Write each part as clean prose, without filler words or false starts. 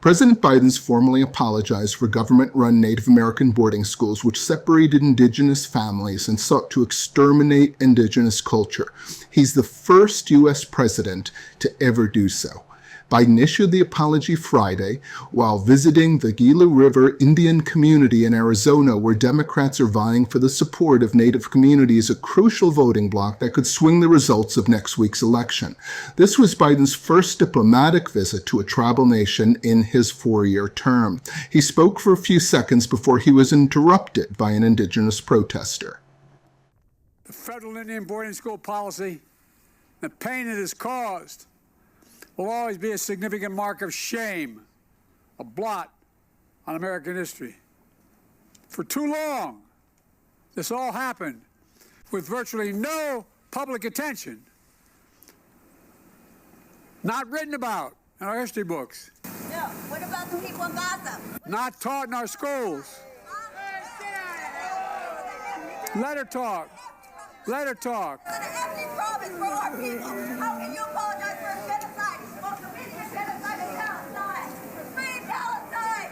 President Biden's formally apologized for government-run Native American boarding schools which separated indigenous families and sought to exterminate indigenous culture. He's the first U.S. president to ever do so. Biden issued the apology Friday while visiting the Gila River Indian community in Arizona, where Democrats are vying for the support of Native communities, a crucial voting bloc that could swing the results of next week's election. This was Biden's first diplomatic visit to a tribal nation in his 4-year term. He spoke for a few seconds before he was interrupted by an indigenous protester. The federal Indian boarding school policy, the pain it has caused, will always be a significant mark of shame, a blot on American history. For too long, this all happened with virtually no public attention, not written about in our history books. Yeah, what about the people in Gaza? Not taught in our schools. Let her talk. Let her talk. It's an empty promise for our people. How can you apologize for a genocide while committing a genocide in Palestine? Free Palestine!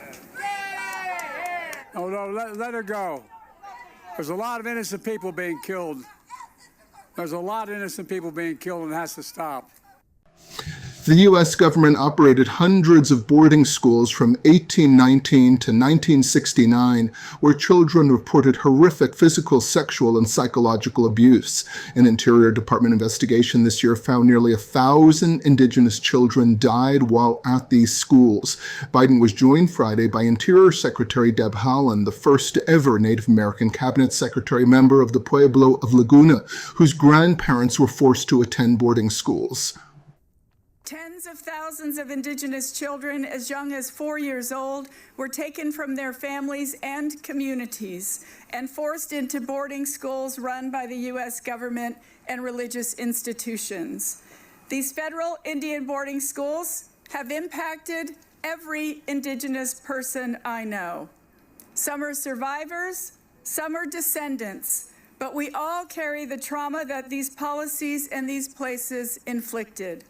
No, let her go. There's a lot of innocent people being killed. There's a lot of innocent people being killed, and it has to stop. The U.S. government operated hundreds of boarding schools from 1819 to 1969 where children reported horrific physical, sexual, and psychological abuse. An Interior Department investigation this year found nearly 1,000 indigenous children died while at these schools. Biden was joined Friday by Interior Secretary Deb Haaland, the first ever Native American cabinet secretary member of the Pueblo of Laguna, whose grandparents were forced to attend boarding schools. Tens of thousands of indigenous children as young as 4 years old were taken from their families and communities and forced into boarding schools run by the U.S. government and religious institutions. These federal Indian boarding schools have impacted every indigenous person I know. Some are survivors, some are descendants, but we all carry the trauma that these policies and these places inflicted.